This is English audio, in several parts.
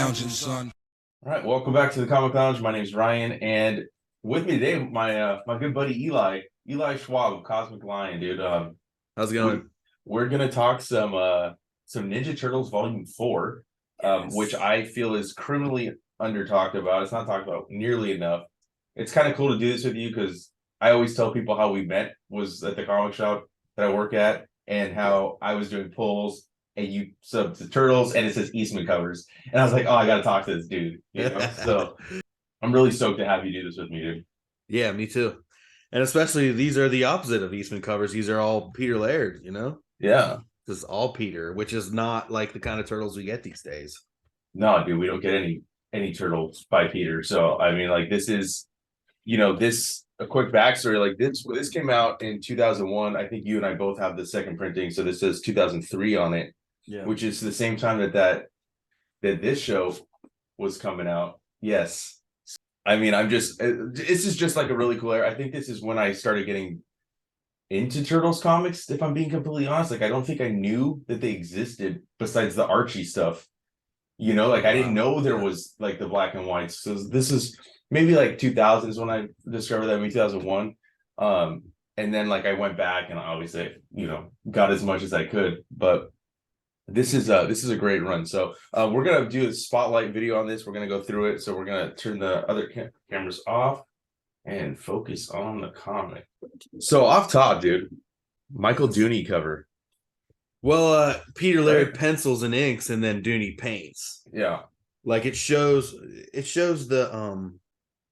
lounging, son. All right, welcome back to the Comic Lounge. My name is Ryan, and with me today, my good buddy Eli Schwab of Cosmic Lion, dude. How's it going? We're gonna talk some Ninja Turtles Vol.4, which I feel is criminally under talked about. It's not talked about nearly enough. It's kind of cool to do this with you because I always tell people how we met was at the comic shop that I work at, and how I was doing pulls. And you sub to Turtles, and it says Eastman covers, and I was like, "Oh, I got to talk to this dude." You know, so I'm really stoked to have you do this with me, dude. Yeah, me too. And especially these are the opposite of Eastman covers. These are all Peter Laird, you know? Yeah. This is all Peter, which is not like the kind of turtles we get these days. No, dude, we don't get any turtles by Peter. So I mean, like, this is, this a quick backstory. Like this came out in 2001. I think you and I both have the second printing, so this says 2003 on it. Yeah. Which is the same time that this show was coming out. Yes. I mean, this is just like a really cool era. I think this is when I started getting into Turtles comics, if I'm being completely honest. Like, I don't think I knew that they existed besides the Archie stuff. Like, I didn't know there was like the black and whites. So this is maybe like 2000s when I discovered that, maybe 2001. And then like I went back and obviously, got as much as I could, but this is a great run. So we're gonna do a spotlight video on this. We're gonna go through it. So we're gonna turn the other cameras off and focus on the comic. So off top, dude, Michael Dooney cover. Well, Peter Laird pencils and inks, and then Dooney paints. Yeah, like it shows the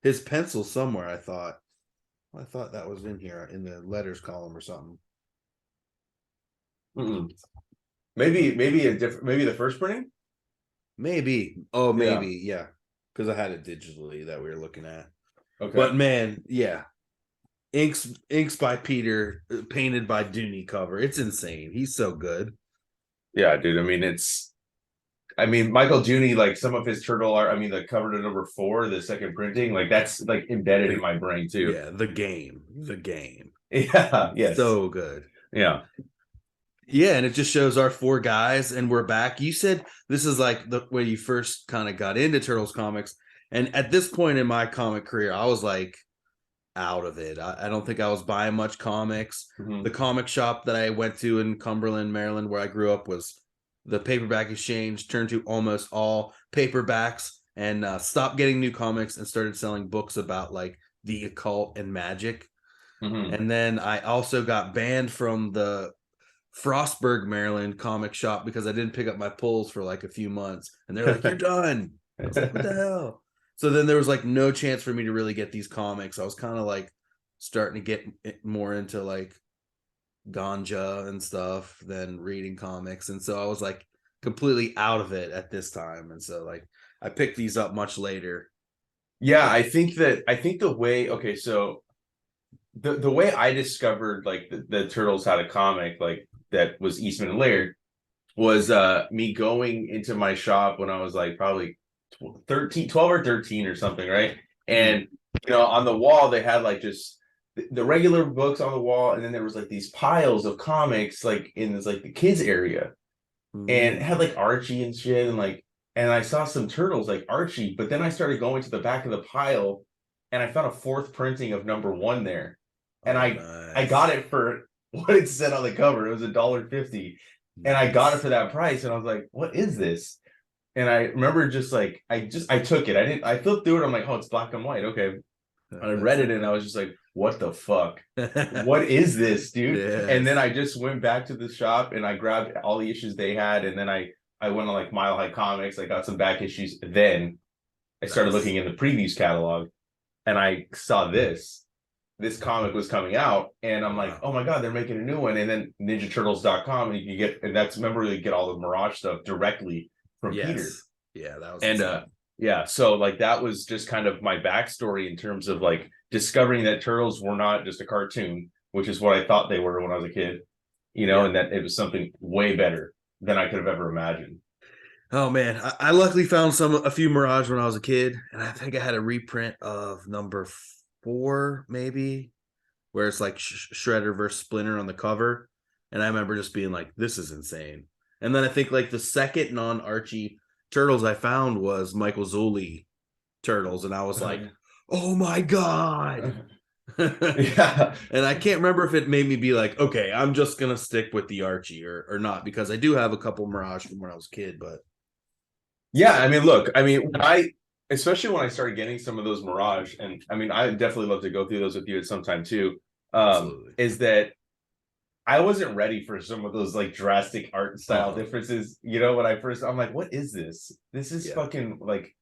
his pencil somewhere. I thought that was in here in the letters column or something. Maybe the first printing. Maybe. Yeah. Because I had it digitally that we were looking at. Okay. But man, yeah. Inks by Peter, painted by Dooney cover. It's insane. He's so good. Yeah, dude. I mean, Michael Dooney, like some of his turtle art, the cover to number 4, the second printing, like that's like embedded in my brain too. Yeah, the game. Yeah, yes. So good. Yeah. Yeah, and it just shows our 4 guys, and we're back. You said this is like the way you first kind of got into Turtles comics, and at this point in my comic career, I was like out of it. I don't think I was buying much comics. Mm-hmm. The comic shop that I went to in Cumberland, Maryland, where I grew up, was the paperback exchange, turned to almost all paperbacks, and stopped getting new comics and started selling books about like the occult and magic. Mm-hmm. And then I also got banned from the Frostburg, Maryland comic shop because I didn't pick up my pulls for like a few months, and they're like, "You're done." I was like, "What the hell?" So then there was like no chance for me to really get these comics. I was kind of like starting to get more into like ganja and stuff than reading comics, and so I was like completely out of it at this time. And so like I picked these up much later. Yeah, I think the way, okay, so the way I discovered like the Turtles had a comic like that was Eastman and Laird was me going into my shop when I was like probably 12 or 13 or something, right? And on the wall they had like just the regular books on the wall, and then there was like these piles of comics like in this like the kids area, and it had like Archie and shit, and I saw some Turtles like Archie, but then I started going to the back of the pile and I found a 4th printing of number 1 there. And I got it for what it said on the cover. It was $1.50. And I got it for that price. And I was like, what is this? And I remember just like, I took it. I flipped through it. I'm like, oh, it's black and white. Okay. And I read it and I was just like, what the fuck? What is this, dude? Yes. And then I just went back to the shop and I grabbed all the issues they had. And then I went on like Mile High Comics. I got some back issues. Then I started looking in the previews catalog and I saw this comic was coming out, and I'm like, oh my god, they're making a new one. And then NinjaTurtles.com, and you get, and that's, remember, you get all the Mirage stuff directly from Peter. Yeah, that was, and yeah, so like that was just kind of my backstory in terms of like discovering that Turtles were not just a cartoon, which is what I thought they were when I was a kid, and that it was something way better than I could have ever imagined. Oh man, I luckily found a few Mirage when I was a kid, and I think I had a reprint of number 4 maybe, where it's like Shredder versus Splinter on the cover, and I remember just being like, this is insane. And then I think like the second non-Archie turtles I found was Michael Zulli turtles, and I was like, oh my god. Yeah. And I can't remember if it made me be like, okay, I'm just gonna stick with the Archie or not, because I do have a couple Mirage from when I was a kid, but Yeah, I mean, look, I mean, especially when I started getting some of those Mirage, and I mean, I definitely love to go through those with you at some time too. absolutely. Is that I wasn't ready for some of those like drastic art style differences. You know, when I first, I'm like, what is this? This is fucking like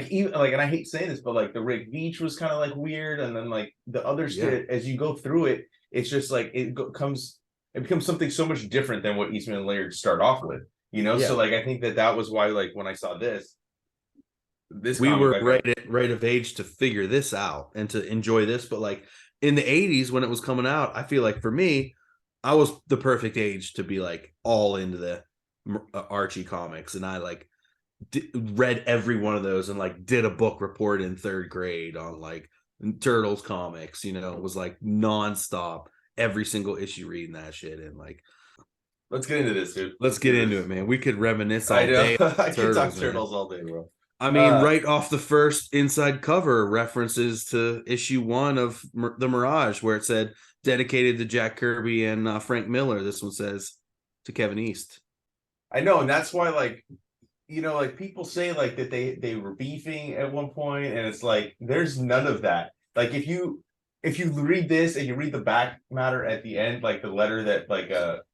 even like, and I hate saying this, but like the Rick Beach was kind of like weird, and then like the other shit as you go through it, it's just like it becomes something so much different than what Eastman and Laird start off with. You know, so like I think that was why like when I saw this we comic, were like, right of age to figure this out and to enjoy this, but like in the 80s when it was coming out, I feel like for me, I was the perfect age to be like all into the Archie comics, and I like read every one of those and like did a book report in 3rd grade on like Turtles comics. You know, it was like nonstop, every single issue reading that shit. And like, let's get into this, dude. let's get into it, man. We could reminisce all I know. day. I could talk Man. Turtles all day, bro. I mean, right off the first inside cover, references to issue 1 of the Mirage, where it said dedicated to Jack Kirby and Frank Miller. This one says to Kevin East. I know, and that's why, like, you know, like people say like that they were beefing at one point, and it's like there's none of that. Like if you read this and you read the back matter at the end, like the letter that like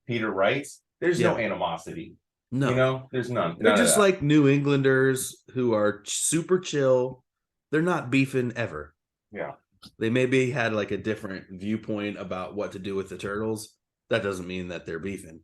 Peter writes, there's no animosity. No, you know, there's none. They're just like New Englanders who are super chill. They're not beefing ever. Yeah. They maybe had like a different viewpoint about what to do with the turtles. That doesn't mean that they're beefing.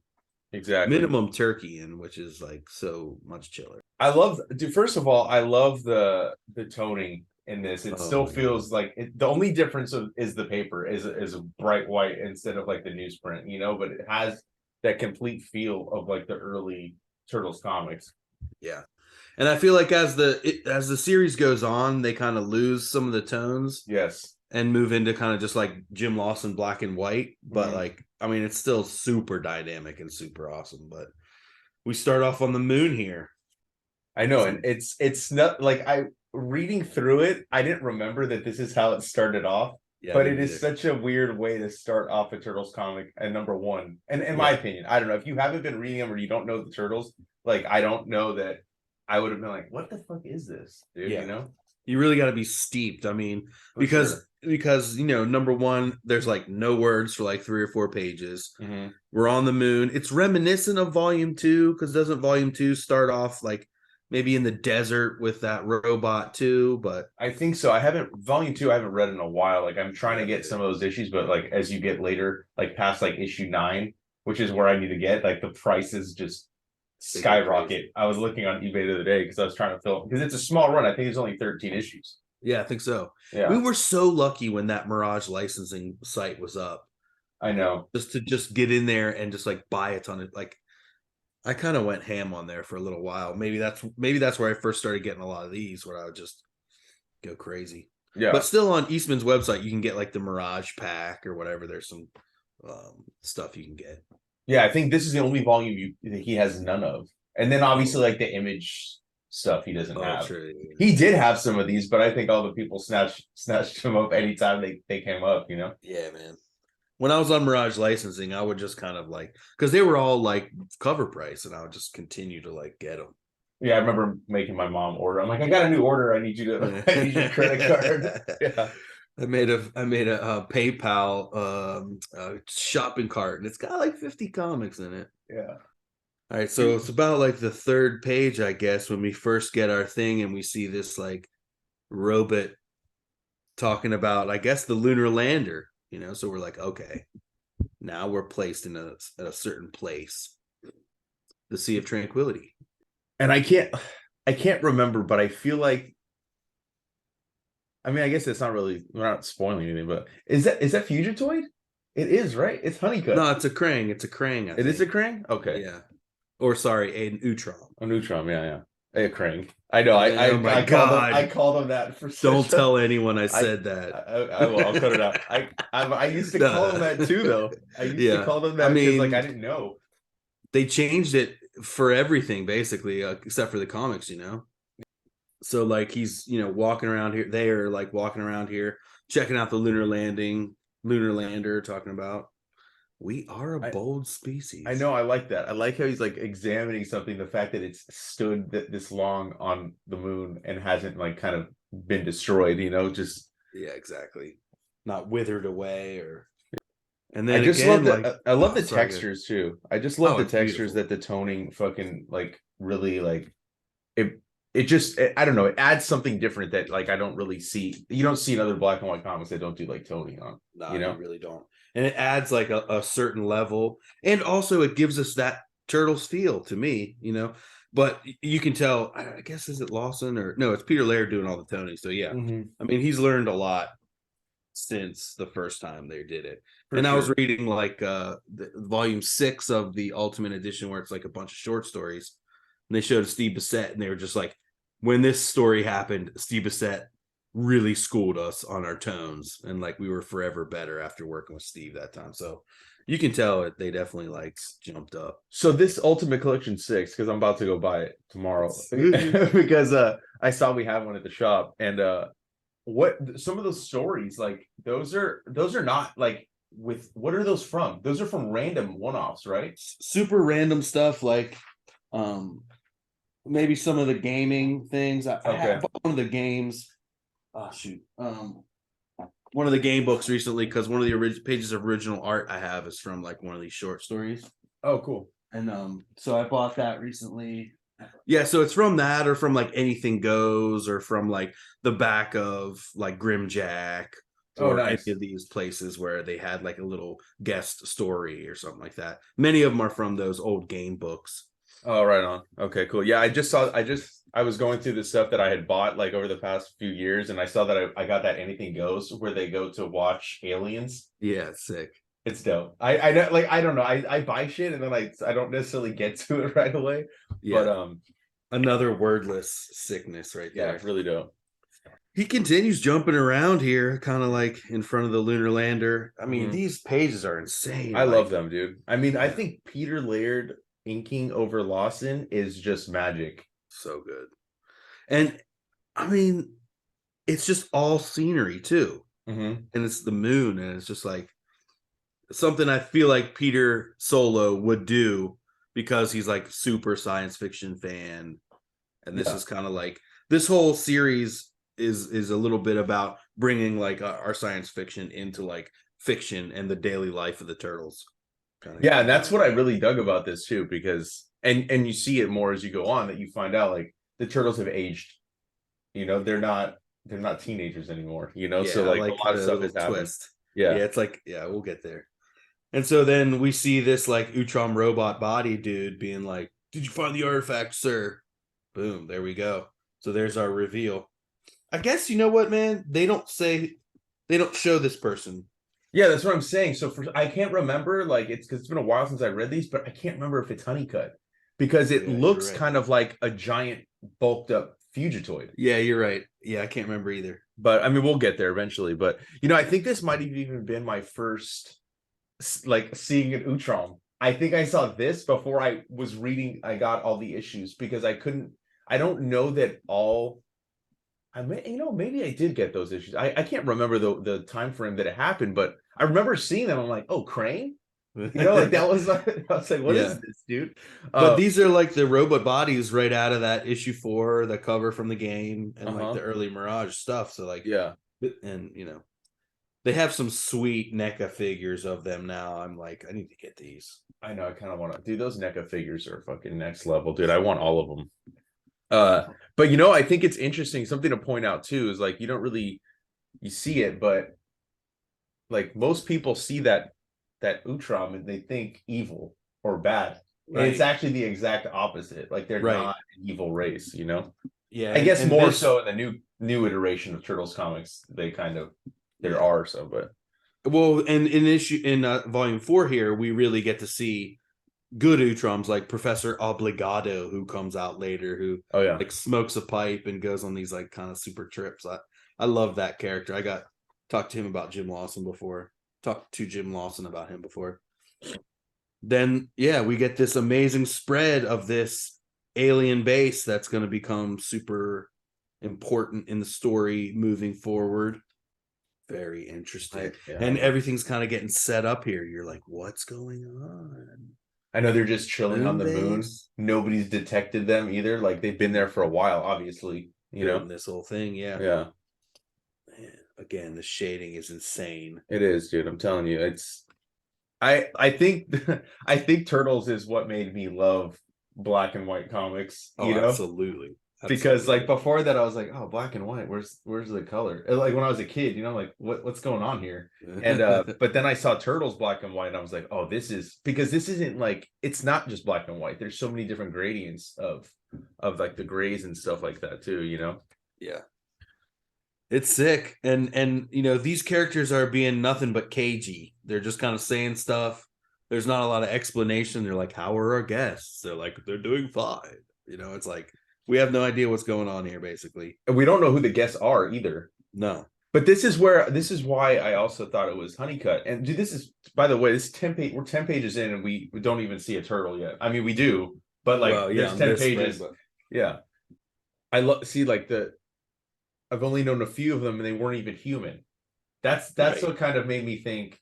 Exactly. Minimum turkey, and which is like so much chiller. I love, dude. First of all, I love the toning in this. It still feels like the only difference is the paper is a bright white instead of like the newsprint, you know, but it has that complete feel of like the early Turtles comics. Yeah. And I feel like as the series goes on, they kind of lose some of the tones. Yes. And move into kind of just like Jim Lawson black and white. But like, I mean, it's still super dynamic and super awesome. But we start off on the moon here. I know, and it's not like reading through it, I didn't remember that this is how it started off. Yeah, but it is such a weird way to start off a Turtles comic at number 1. And in my opinion, I don't know if you haven't been reading them or you don't know the Turtles, like I don't know that I would have been like, what the fuck is this, dude? You know? You really got to be steeped. I mean, because you know, number 1, there's like no words for like 3 or 4 pages. We're on the moon. It's reminiscent of Volume 2, because doesn't Volume 2 start off like maybe in the desert with that robot too? But I think so. Volume 2 I haven't read in a while. Like I'm trying to get some of those issues, but like as you get later, like past like issue 9, which is where I need to get, like the prices just skyrocket. I was looking on eBay the other day because I was trying to fill, because it's a small run. I think it's only 13 issues. Yeah, I think so. Yeah. We were so lucky when that Mirage licensing site was up. I know. Just to get in there and just like buy a ton of, like, I kind of went ham on there for a little while. Maybe that's where I first started getting a lot of these, where I would just go crazy. Yeah. But still on Eastman's website, you can get like the Mirage pack or whatever. There's some stuff you can get. Yeah, I think this is the only volume he has none of. And then obviously like the Image stuff he doesn't have. True. He did have some of these, but I think all the people snatched him up anytime they came up, you know? Yeah, man. When I was on Mirage licensing, I would just kind of like, because they were all like cover price, and I would just continue to like get them. Yeah, I remember making my mom order. I'm like, I got a new order. I need your credit card. Yeah. I made a PayPal shopping cart, and it's got like 50 comics in it. Yeah. All right, so it's about like the 3rd page, I guess, when we first get our thing, and we see this like robot talking about, I guess, the lunar lander. You know, so we're like, okay, now we're placed in a certain place, the Sea of Tranquility. And I can't remember, but I feel like, I mean, I guess it's not really, we're not spoiling anything, but is that Fugitoid? It is, right? It's Honeycut. No, it's a Krang. It's a Krang. It is a Krang? Okay. Yeah. Or sorry, an Utrom. An Utrom, yeah. A Krang. I know. I called him that for. Don't tell anyone I said that. I will. I'll cut it out. I used to call him that too, though. I used to call them that because, like, I didn't know. They changed it for everything basically, except for the comics, So like he's walking around here. They are like walking around here, checking out the lunar lander, talking about we are a bold species. I know, I like that. I like how he's like examining something, the fact that it's stood this long on the moon and hasn't like kind of been destroyed, just Yeah, exactly. Not withered away or. And then I just again, love like I love the sorry, textures too. I just love the it's textures beautiful. that the toning fucking like really like it just I don't know, it adds something different that like I don't really see. You don't see in other black and white comics that don't do like toning on, No, you you know? really don't. And it adds like a certain level. And also it gives us that Turtles feel to me. But you can tell, I guess, is it Lawson or no, it's Peter Laird doing all the toning. So yeah. Mm-hmm. I mean, he's learned a lot since the first time they did it. For And I was sure. reading like the volume 6 of the Ultimate Edition where it's like a bunch of short stories. And they showed Steve Bissette and they were just like, when this story happened, Steve Bissette really schooled us on our tones, and like we were forever better after working with Steve that time. So you can tell it they definitely like jumped up. So this Ultimate Collection 6, because I'm about to go buy it tomorrow, because I saw we have one at the shop, and what some of those stories like those are not like with what are those from? Those are from random one-offs, right? Super random stuff like maybe some of the gaming things. I Okay. bought one of the games. Oh shoot. One of the game books recently because one of the pages of original art I have is from like one of these short stories. Oh, cool. And so I bought that recently. Yeah, so it's from that or from like Anything Goes or from like the back of like Grimjack Oh, or any nice. of these places where they had like a little guest story or something like that. Many of them are from those old game books. Oh, right on. Okay, cool. Yeah, I was going through the stuff that I had bought like over the past few years, and I saw that I got that Anything Goes where they go to watch aliens. Yeah, it's sick. It's dope. I know, like I don't know. I buy shit and then I don't necessarily get to it right away. But Yeah, another wordless sickness right yeah, there. really dope. He continues jumping around here, kind of like in front of the lunar lander. I mean, Mhm. these pages are insane. I love Like, them, dude. I mean, I yeah, think Peter Laird inking over Lawson is just magic. so good. And I mean, it's just all scenery too. Mm-hmm. And it's the moon, and it's just like something I feel like Peter Solo would do because he's like super science fiction fan. And this Yeah. is kind of like this whole series is a little bit about bringing like our science fiction into like fiction and the daily life of the turtles. Kind of Yeah, and that's what I really dug about this too, because and you see it more as you go on that you find out like the turtles have aged. They're not teenagers anymore, so yeah, I like a like lot of the stuff little has happened. twist. Yeah. Yeah, it's like yeah, we'll get there. And so then we see this like Utrom robot body dude being like, "Did you find the artifact, sir?" Boom, there we go. So there's our reveal. I guess you know what, man? They don't show this person. Yeah, that's what I'm saying. So I can't remember, like it's because it's been a while since I read these, but I can't remember if it's Honeycut because it Yeah, you're looks right. kind of like a giant bulked up Fugitoid. Yeah, you're right. Yeah, I can't remember either. But I mean, we'll get there eventually. But I think this might have even been my first like seeing an Utrom. I think I saw this before I was reading. I got all the issues because I couldn't. I don't know that all. I may, maybe I did get those issues. I can't remember the time frame that it happened, but I remember seeing them. I'm like, oh, Crane. Like that was. I was like, what Yeah. is this, dude? But these are like the robot bodies right out of that issue 4, the cover from the game, and like Uh-huh. the early Mirage stuff. So like, Yeah. and they have some sweet NECA figures of them now. I'm like, I need to get these. I know. I kind of want to. Dude, those NECA figures are fucking next level, dude. I want all of them. But I think it's interesting. Something to point out too is like you don't really you see it, but like most people see that Utrom and they think evil or bad. And it's Right. actually the exact opposite. Like they're Right. not an evil race. Yeah. I guess And more this, so in the new iteration of Turtles comics, they kind of there yeah. are some, but Well, and in volume 4 here, we really get to see good Utroms like Professor Obligado, who comes out later, who oh yeah. like smokes a pipe and goes on these like kind of super trips. I love that character. I got talked to him about Jim Lawson before. Talked to Jim Lawson about him before. then yeah, we get this amazing spread of this alien base that's going to become super important in the story moving forward. Very interesting. And everything's kind of getting set up here. You're like, what's going on? I know they're just chilling on Moon the moon. base? Nobody's detected them either. Like they've been there for a while, obviously. You Building know? this whole thing, yeah. Yeah, Man, again, the shading is insane. it is, dude. I'm telling you, it's. I think I think Turtles is what made me love black and white comics. Oh, You know, absolutely. because like Absolutely. before that, I was like, oh, black and white. Where's the color? Like when I was a kid, you know, like what's going on here? And but then I saw Turtles black and white, and I was like, oh, this is because this isn't like it's not just black and white. There's so many different gradients of like the grays and stuff like that too. You know. Yeah. It's sick. And you know, these characters are being nothing but cagey. They're just kind of saying stuff. There's not a lot of explanation. They're like, how are our guests? They're like, they're doing fine. You know, it's like we have no idea what's going on here, basically. And we don't know who the guests are either. No. But this is why I also thought it was Honeycut. And dude, this is by the way, this 10 page we're 10 pages in and we don't even see a turtle yet. I mean, we do, but like Well, yeah, there's on 10 this pages. spread, Yeah. I love see like the I've only known a few of them and they weren't even human. That's right. what kind of made me think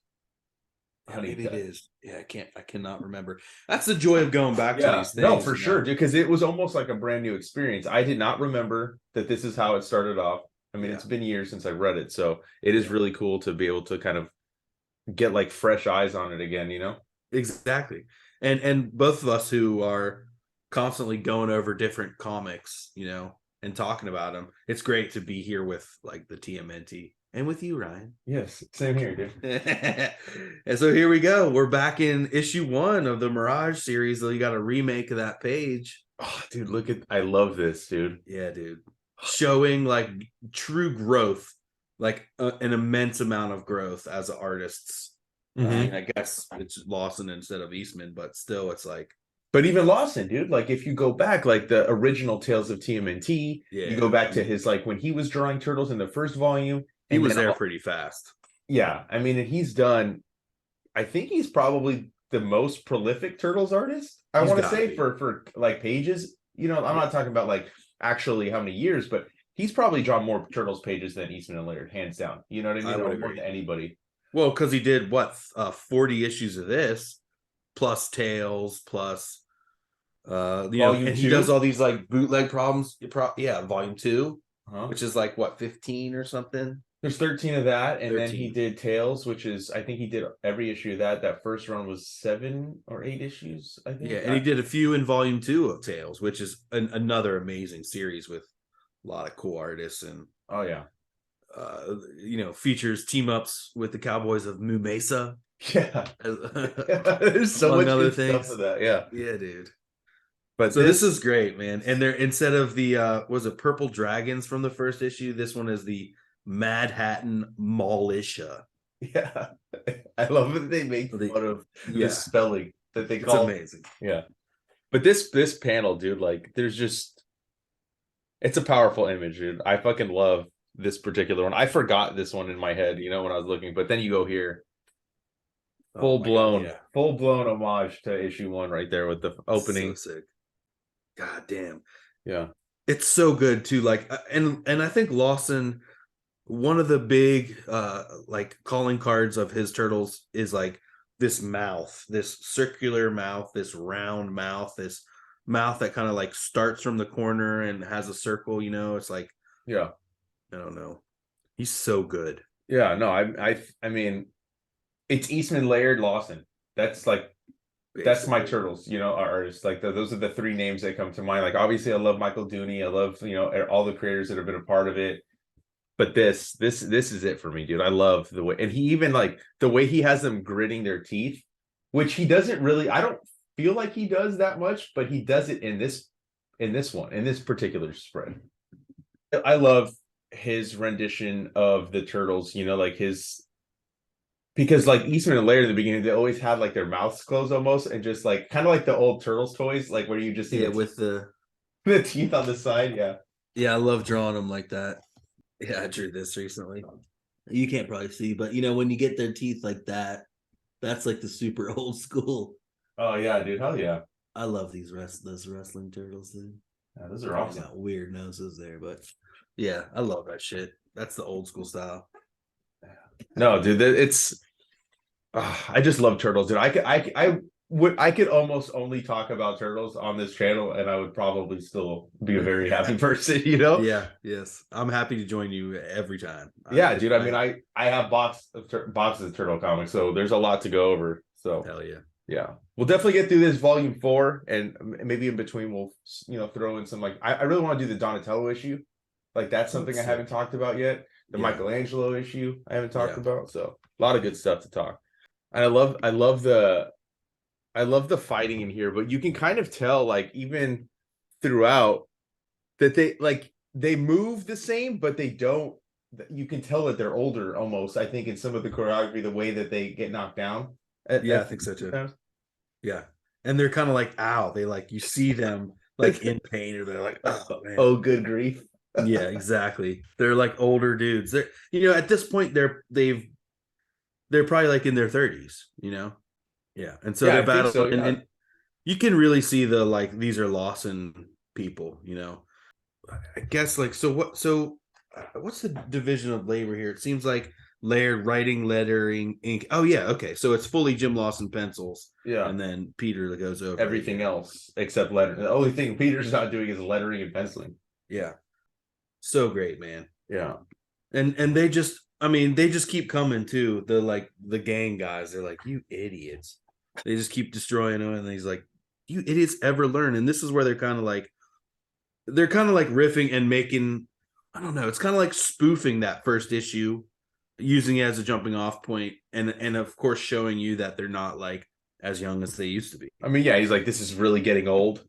Yeah, maybe it Honeycut. is. Yeah, I cannot remember. That's the joy of going back to Yeah, these no, things, for you sure, know. dude, because it was almost like a brand new experience. I did not remember that this is how it started off. I mean, Yeah. it's been years since I read it, so it is Yeah. really cool to be able to kind of get like fresh eyes on it again, you know? Exactly. And both of us who are constantly going over different comics, you know, and talking about them, it's great to be here with like the TMNT and with you, Ryan. Yes, same here, dude. And so here we go. We're back in issue 1 of the Mirage series. So you got a remake of that page. Oh, dude, look at I love this, dude. Yeah, dude. Showing like true growth, like an immense amount of growth as artists. I mean, I guess it's Lawson instead of Eastman, but still, it's like, But even Lawson, dude, like if you go back, like the original Tales of TMNT, you yeah, go back to his like when he was drawing turtles in the first volume, he and was then there pretty fast. yeah, I mean, and he's done. I think he's probably the most prolific turtles artist. I He's want to got to say be. for like pages. You know, I'm Yeah, not talking about like actually how many years, but he's probably drawn more turtles pages than Eastman and Laird, hands down. You know what I I mean? would Or more agree. than anybody. Well, because he did what 40 issues of this, plus Tales, plus you know, Volume and he does two. all these like bootleg problems. Yeah, volume 2, Huh? which is like what 15 or something. There's 13 of that, and then he 13. did Tales, which is I think he did every issue of that. That first run was 7 or 8 issues, I Yeah, think. and he did a few in volume 2 of Tales, which is another amazing series with a lot of cool artists and Oh yeah, you know, features team ups with the Cowboys of Moo Mesa, yeah. There's so among much other good stuff things. of that. Yeah, Yeah, dude. but So this this, is great, man. And they're instead of the was it Purple Dragons from the first issue, this one is the Mad Hatton Militia. yeah, I love that they make The, fun of the yeah, spelling that they it's call. amazing. Yeah, but this panel, dude, like, there's just it's a powerful image, dude. I fucking love this particular one. I forgot this one in my head, you know, when I was looking, but then you go here, Oh my god, yeah. full blown homage to issue 1 right there with the So opening. sick. God damn. Yeah, It's so good too. Like and I think Lawson, one of the big like calling cards of his turtles is like this mouth, this circular mouth, this round mouth, this mouth that kind of like starts from the corner and has a circle, you know. It's like, yeah, I don't know. He's so good. yeah. No, I mean, it's Eastman, Laird, Lawson. That's like that's my Basically. turtles, you know, artists. Like those are the 3 names that come to mind. Like obviously, I love Michael Dooney. I love, you know, all the creators that have been a part of it. But this is it for me, dude. I love the way, and he even like the way he has them gritting their teeth, which he doesn't really. I don't feel like he does that much, but he does it in this one, in this particular spread. I love his rendition of the turtles. You know, like his because like Eastman and Laird in the beginning, they always had like their mouths closed almost, and just like kind of like the old turtles toys, like where you just see Yeah, with the the teeth on the side. Yeah, yeah, I love drawing them like that. Yeah, I drew this recently. You can't probably see, but you know, when you get their teeth like that, that's like the super old school. Oh yeah, dude. Hell yeah. I love those wrestling turtles, dude. Yeah, those are Kinda awesome. got weird noses there, but yeah, I love that shit. That's the old school style. No, dude, it's I just love turtles, dude. I could almost only talk about turtles on this channel, and I would probably still be a very happy person, you know? Yeah, yes. I'm happy to join you every time. Yeah, dude. I mean, I have boxes of turtle comics, so there's a lot to go over. So hell yeah. yeah, we'll definitely get through this volume 4, and maybe in between we'll throw in some like I really want to do the Donatello issue. Like that's something I haven't talked about yet. The Michelangelo issue I haven't talked about. So a lot of good stuff to talk. And I love the fighting in here, but you can kind of tell like even throughout that they move the same, but they don't. You can tell that they're older almost. I think in some of the choreography, the way that they get knocked down. I think so too. Yeah, and they're kind of like, ow. They like you see them like in pain, or they're like, oh man, oh good grief. Yeah, exactly. They're like older dudes. They're at this point they're probably like in their 30s. Yeah, and so they're battling, so, yeah. and you can really see the like these are Lawson people. I guess like what's the division of labor here? It seems like Laird writing, lettering, ink. Oh yeah, okay. So it's fully Jim Lawson pencils. Yeah. And then Peter that goes over everything else except letter. The only thing Peter's not doing is lettering and penciling. Yeah. So great, man. Yeah. And they just keep coming too. The gang guys, they're like, you idiots. They just keep destroying him, and he's like, you idiots ever learn? And this is where they're kind of like riffing and making, I don't know, it's kind of like spoofing that first issue, using it as a jumping off point, and of course showing you that they're not like as young as they used to be. I mean, yeah, he's like, this is really getting old.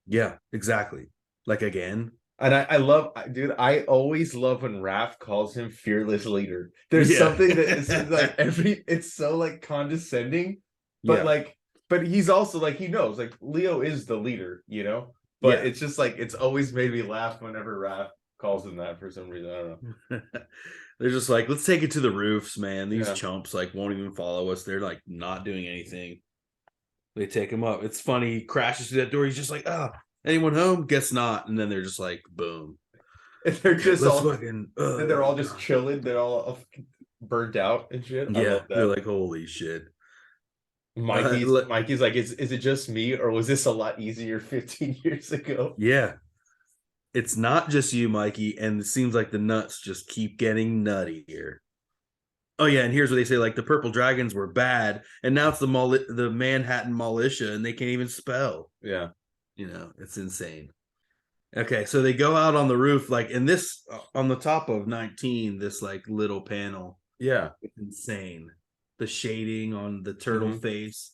Yeah, exactly. Like again. And I love, dude, I always love when Raph calls him fearless leader. There's something that is like it's so like condescending, but but he's also like, he knows like Leo is the leader, but it's just like, it's always made me laugh whenever Raph calls him that for some reason. I don't know. They're just like, let's take it to the roofs, man. These chumps like won't even follow us. They're like not doing anything. They take him up. It's funny. He crashes through that door. He's just like, anyone home? Guess not. And then they're just like, boom. And they're just they're all just chilling. They're all burnt out and shit. Yeah, they're like, holy shit. Mikey's like, is it just me, or was this a lot easier 15 years ago? Yeah. It's not just you, Mikey, and it seems like the nuts just keep getting nuttier. Oh yeah, and here's what they say: like the purple dragons were bad, and now it's the Manhattan militia, and they can't even spell. Yeah, it's insane. Okay, so they go out on the roof, like in this on the top of 19, this like little panel. Yeah, it's insane. The shading on the turtle face.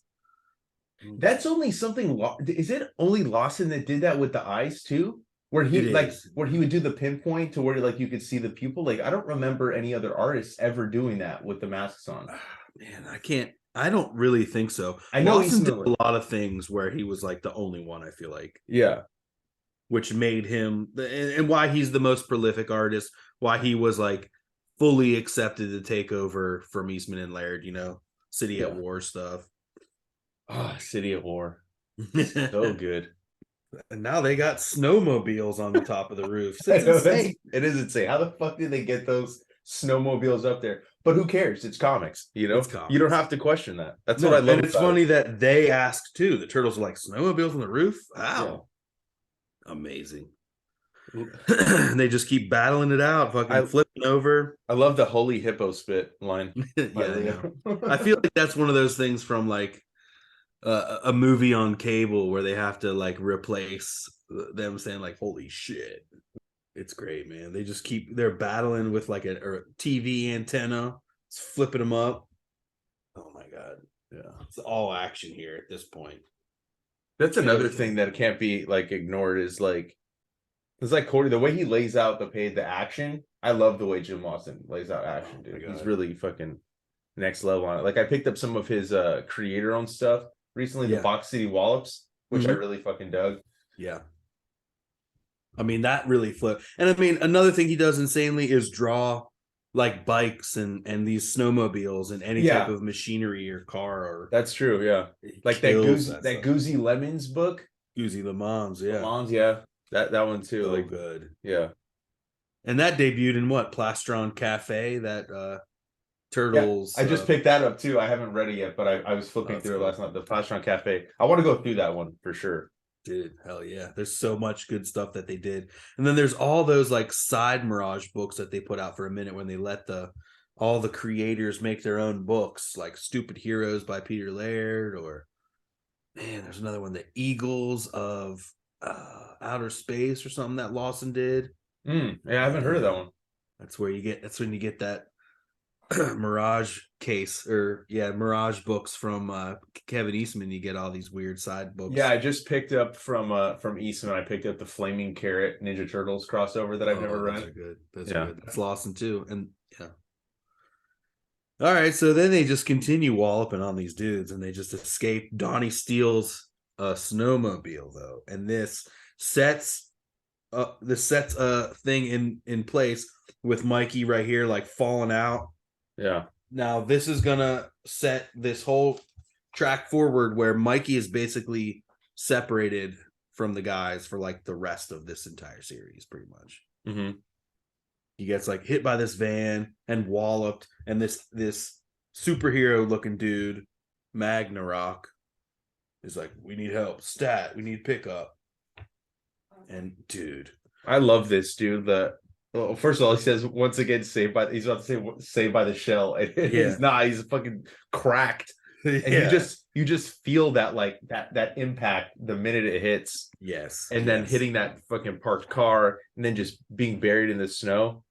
That's only something. Is it only Lawson that did that with the eyes too? Where he would do the pinpoint to where like you could see the pupil. Like I don't remember any other artists ever doing that with the masks on. Man, I don't really think so. I know Lawson did a lot of things where he was like the only one, I feel like. Yeah. Which made him, and why he's the most prolific artist, why he was like fully accepted to take over from Eastman and Laird, City at War stuff. City at War. So good. And now they got snowmobiles on the top of the roof. It is insane. How the fuck did they get those snowmobiles up there? But who cares? It's comics, It's comics. You don't have to question that. That's what I love. And it's funny that they asked too. The turtles are like, snowmobiles on the roof? Wow. Yeah. Amazing. They just keep battling it out, fucking flipping over. I love the holy hippo spit line. I feel like that's one of those things from like a movie on cable where they have to like replace them saying like holy shit. It's great, man. They're battling with like a TV antenna. It's flipping them up. Oh my god. Yeah, it's all action here at this point. That's another thing that can't be like ignored is like, it's like Corey, the way he lays out the action. I love the way Jim Lawson lays out action, dude. He's really fucking next level on it. Like I picked up some of his creator owned stuff recently, the Box City Wallops, which I really fucking dug. Yeah. I mean, that really flipped. And I mean, another thing he does insanely is draw like bikes and these snowmobiles and any type Yeah, of machinery or car, or that's true. Yeah, it like kills that That stuff. Goozy Lemons book, Uzi Le Mans, Le yeah, Mans. Yeah, that one too. so Like, good. yeah, And that debuted in what, Plastron Cafe, that yeah. Turtles. I just picked that up too. I haven't read it yet, but I was Oh, flipping that's through it last cool, night. The Flashron Cafe. I want to go through that one for sure. dude. Hell yeah, there's so much good stuff that they did. And then there's all those like side Mirage books that they put out for a minute when they let the all the creators make their own books, like Stupid Heroes by Peter Laird, or man, there's another one, the Eagles of Outer Space or something that Lawson did. Yeah, I haven't heard of that Yeah, one. that's when you get that Mirage case, or yeah, Mirage books from Kevin Eastman. You get all these weird side Yeah, books. I just picked up from Eastman. I picked up the Flaming Carrot Ninja Turtles crossover that I've never Oh, those read. are good. Those are Yeah. good. That's Lawson too. And yeah. All right, so then they just continue walloping on these dudes, and they just escape. Donnie steals a snowmobile though, and this sets a thing in place with Mikey right here, like falling out. Yeah. Now this is gonna set this whole track forward where Mikey is basically separated from the guys for like the rest of this entire series, pretty much. Hmm. He gets like hit by this van and walloped, and this superhero looking dude, Magnarok, is like, "We need help, stat. We need pickup." And dude, I love this dude. Well, first of all, he says once again saved by he's about to say saved by the shell, and yeah, he's not. He's fucking cracked, and yeah, you just feel that like that impact the minute it hits, yes, and then yes, hitting that fucking parked car, and then just being buried in the snow.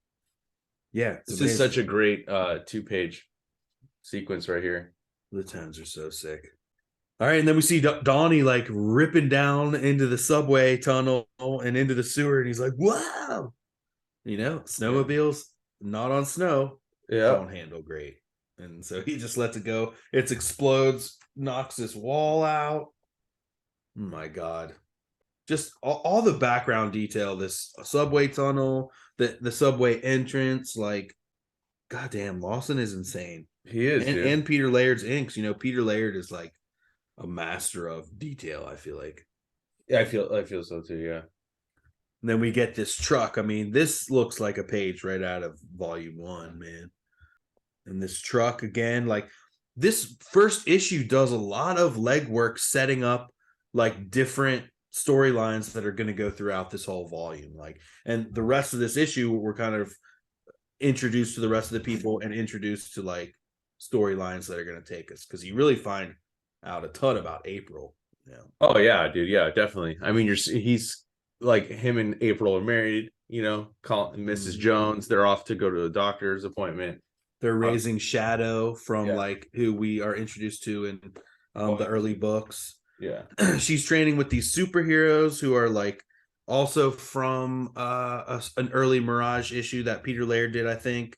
yeah. It's This is such amazing. a great 2-page sequence right here. The times are so sick. All right, and then we see Donnie like ripping down into the subway tunnel and into the sewer, and he's like, "Wow!" Yeah. Snowmobiles not on snow Yeah. don't handle great, and so he just lets it go. It explodes, knocks this wall out. Oh my God, just all the background detail. This subway tunnel, the subway entrance, like goddamn, Lawson is insane, He is, dude. and Peter Laird's inks. Peter Laird is like a master of detail, I feel like. Yeah, I feel so too. Yeah. And then we get this truck. I mean, this looks like a page right out of volume 1, man. And this truck again, like this first issue does a lot of legwork setting up like different storylines that are going to go throughout this whole volume. Like, and the rest of this issue, we're kind of introduced to the rest of the people and introduced to like storylines that are going to take us, because you really find out a ton about April. Oh yeah, dude. Yeah, definitely. I mean, he's like him and April are married. Call Mrs. Mhm. Jones. They're off to go to a doctor's appointment. They're Uh, raising Shadow from yeah. like who we are introduced to in the Volume early 2. books. Yeah. She's training with these superheroes who are like also from an early Mirage issue that Peter Laird did, I think.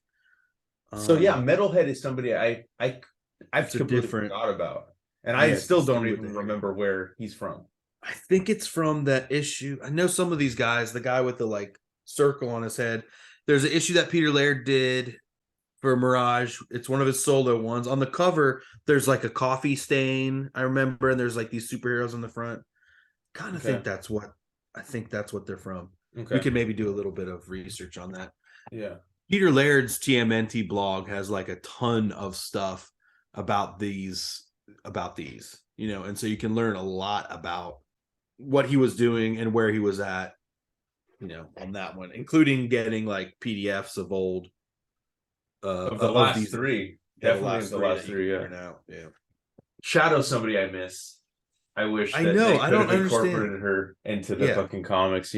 So yeah, Um, Metalhead is somebody I've it's a completely different, forgot about, and I yeah, it's still this don't dude with the even hair. remember where he's from. I think it's from that issue. I know some of these guys, the guy with the like circle on his head. There's an issue that Peter Laird did for Mirage. It's one of his solo ones. On the cover, there's like a coffee stain, I remember, and there's like these superheroes on the front. Kind of Okay. think that's what I think that's what they're from. We Okay. could maybe do a little bit of research on that. Yeah. Peter Laird's TMNT blog has like a ton of stuff about these, and so you can learn a lot about what he was doing and where he was at, on that one, including getting like PDFs of old Of the of last these, three, yeah, the definitely of last the three last that you can three. Yeah. print out. Yeah. Shadow's somebody I miss. I wish I that know. they I could don't have understand. incorporated her into the Yeah. fucking comics.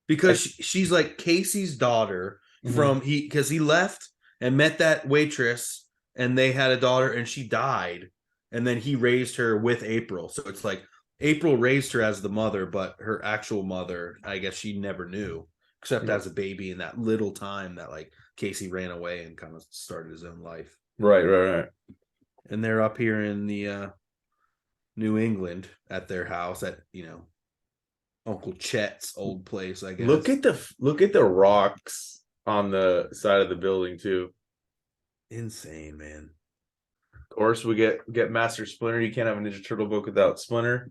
Because I, she's like Casey's daughter Mhm. from because he left and met that waitress, and they had a daughter and she died, and then he raised her with April. So it's like April raised her as the mother, but her actual mother, I guess she never knew, except Right, as a baby in that little time that like Casey ran away and kind of started his own life. right, right. And they're up here in the New England at their house at Uncle Chet's old place, I guess. Look at the rocks on the side of the building too. Insane, man. Of course, we get Master Splinter. You can't have a Ninja Turtle book without Splinter,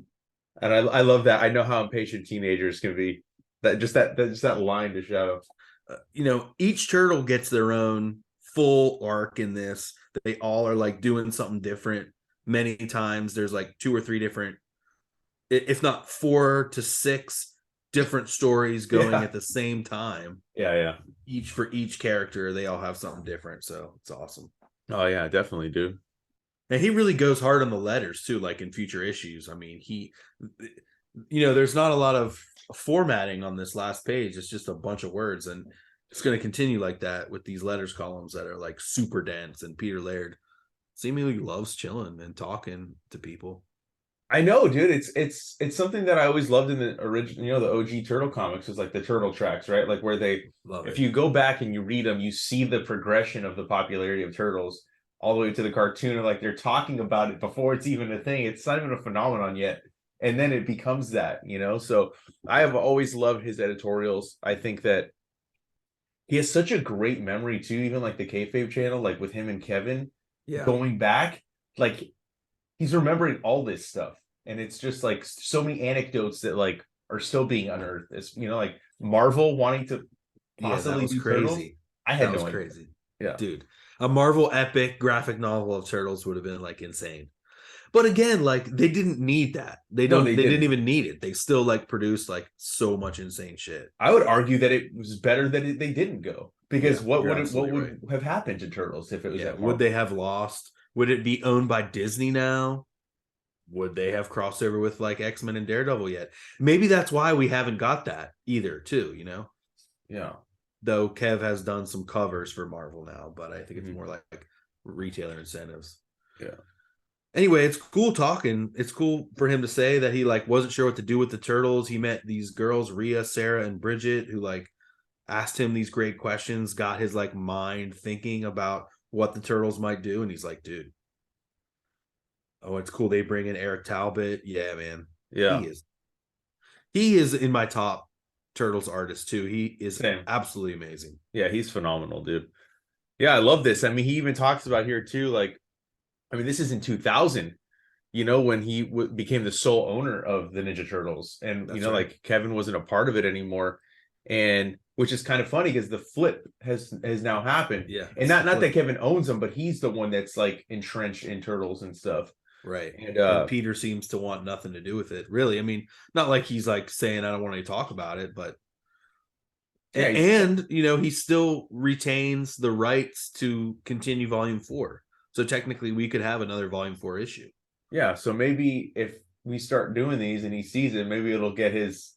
and I love that. I know how impatient teenagers can be. That line to show. Each turtle gets their own full arc in this. They all are like doing something different. Many times there's like 2 or 3 different, if not 4 to 6 different stories going at the same time. Yeah. For each character, they all have something different. So it's awesome. Oh yeah, definitely, dude. And he really goes hard on the letters too, like in future issues. I mean, there's not a lot of formatting on this last page. It's just a bunch of words, and it's going to continue like that with these letters columns that are like super dense. And Peter Laird seemingly loves chilling and talking to people. I know, dude. It's something that I always loved in the original, the OG Turtle comics was like the Turtle tracks, right? Like where if you go back and you read them, you see the progression of the popularity of Turtles all the way to the cartoon, and like they're talking about it before it's even a thing. It's not even a phenomenon yet, and then it becomes that. So I have always loved his editorials. I think that he has such a great memory too, even like the Kayfabe channel, like with him and Kevin going back, like he's remembering all this stuff, and it's just like so many anecdotes that like are still being unearthed. It's like Marvel wanting to possibly do crazy. Turtles. I had that was no idea. crazy. Yeah, dude, a Marvel epic graphic novel of Turtles would have been like insane. But again, like they didn't need that. They didn't even need it. They still like produced like so much insane shit. I would argue that it was better that they didn't go, because what would have happened to Turtles if it was that? Would they have lost? Would it be owned by Disney now? Would they have crossed over with like X-Men and Daredevil yet? Maybe that's why we haven't got that either, too, Yeah. Though Kev has done some covers for Marvel now, but I think it's more like retailer incentives. Yeah. Anyway, it's cool talking. It's cool for him to say that he like wasn't sure what to do with the Turtles. He met these girls, Rhea, Sarah, and Bridget, who like asked him these great questions, got his like mind thinking about what the Turtles might do. And he's like, dude, oh, it's cool. They bring in Eric Talbot. Yeah, man. Yeah. He is in my top Turtles artist too. He is absolutely amazing. Yeah, he's phenomenal, dude. Yeah, I love this. I mean, he even talks about here too, like, I mean, this is in 2000, when he became the sole owner of the Ninja Turtles. And, like Kevin wasn't a part of it anymore. And which is kind of funny because the flip has now happened. Yeah. And not that Kevin owns them, but he's the one that's like entrenched in Turtles and stuff. Right. And Peter seems to want nothing to do with it, really. I mean, not like he's like saying, I don't want to talk about it, but he still retains the rights to continue Volume 4. So technically we could have another Volume 4 issue. Yeah. So maybe if we start doing these and he sees it, maybe it'll get his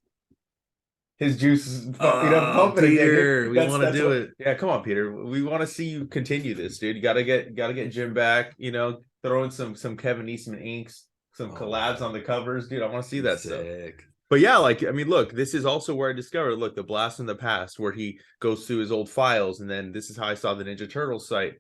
juices pumping Peter, again. We want to do it. Yeah, come on, Peter. We want to see you continue this, dude. You gotta get Jim back, throw in some Kevin Eastman inks, some collabs on the covers, dude. I want to see that stuff. But yeah, like, I mean, look, this is also where I discovered, the Blast from the Past, where he goes through his old files, and then this is how I saw the Ninja Turtles site.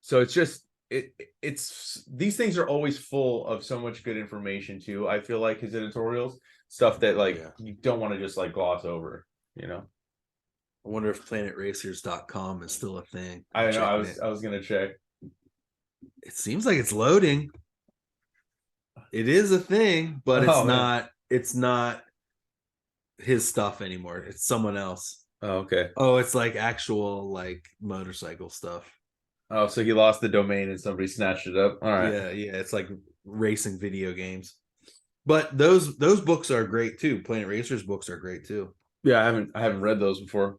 So it's just it's these things are always full of so much good information too. I feel like his editorials, stuff that you don't want to just like gloss over, I wonder if planetracers.com is still a thing. I know. I was gonna check. It seems like it's loading. It is a thing, but it's not his stuff anymore. It's someone else. Oh, okay. Oh, it's like actual like motorcycle stuff. Oh, so he lost the domain and somebody snatched it up. All right. Yeah. It's like racing video games. But those books are great too. Planet Racers books are great too. Yeah, I haven't read those before.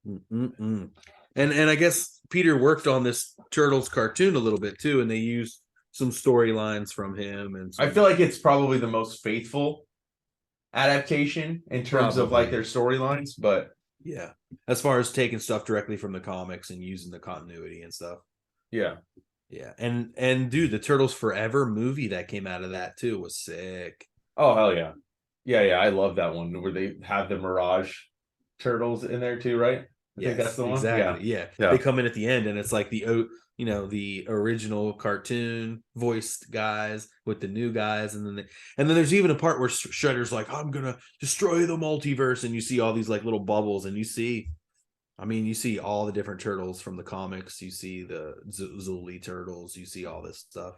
And I guess Peter worked on this Turtles cartoon a little bit too, and they used some storylines from him. And I feel like it's probably the most faithful adaptation in terms of like their storylines, but yeah, as far as taking stuff directly from the comics and using the continuity and stuff. Yeah. And dude, the Turtles Forever movie that came out of that too was sick. Oh, hell yeah. Yeah, I love that one where they have the Mirage Turtles in there too, right? I think that's the one. Exactly. Yeah. They come in at the end and it's like the the original cartoon voiced guys with the new guys, and then there's even a part where Shredder's like, I'm gonna destroy the multiverse, and you see all these like little bubbles, and you see all the different turtles from the comics. You see the Zuli turtles. You see all this stuff.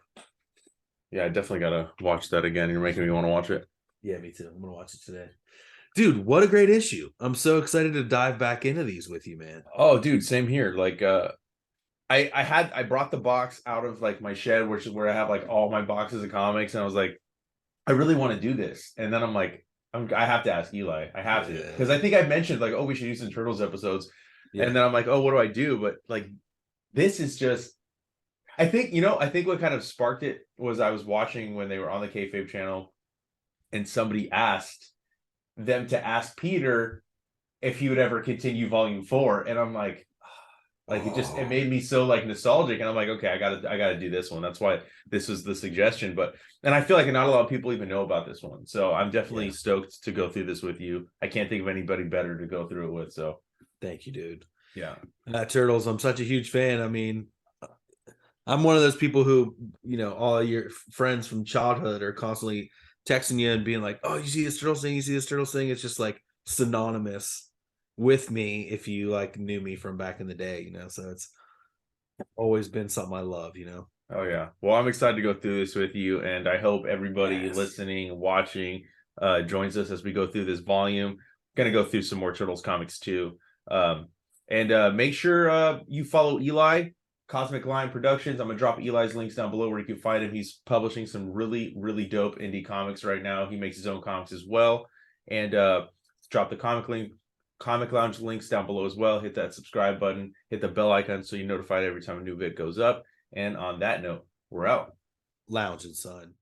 Yeah, I definitely gotta watch that again. You're making me want to watch it. Yeah, me too. I'm gonna watch it today. Dude, what a great issue. I'm so excited to dive back into these with you, man. Oh, dude, same here. Like I brought the box out of like my shed, which is where I have like all my boxes of comics, and I was like, I really want to do this. And then I'm like, I have to ask Eli. I have to, because I think I mentioned like, oh, we should do some Turtles episodes. Yeah. And then I'm like, oh, what do I do? But like, this is just, I think what kind of sparked it was I was watching when they were on the Kayfabe channel, and somebody asked them to ask Peter if he would ever continue Volume 4, and I'm like it made me so like nostalgic, and I'm like, okay, I gotta do this one. That's why this was the suggestion. And I feel like not a lot of people even know about this one, so I'm definitely stoked to go through this with you. I can't think of anybody better to go through it with. So thank you, dude. Yeah, Turtles, I'm such a huge fan. I mean, I'm one of those people who, all your friends from childhood are constantly texting you and being like, oh, you see this Turtles thing, you see this Turtles thing. It's just like synonymous with me if you like knew me from back in the day, so it's always been something I love. Oh yeah. Well, I'm excited to go through this with you, and I hope everybody listening, watching, joins us as we go through this volume. Gonna go through some more Turtles comics too. And make sure you follow Eli, Cosmic Line Productions. I'm gonna drop Eli's links down below where you can find him. He's publishing some really, really dope indie comics right now. He makes his own comics as well. And drop the Comic Lounge links down below as well. Hit that subscribe button, hit the bell icon so you're notified every time a new vid goes up. And on that note, we're out. Lounge and Sun.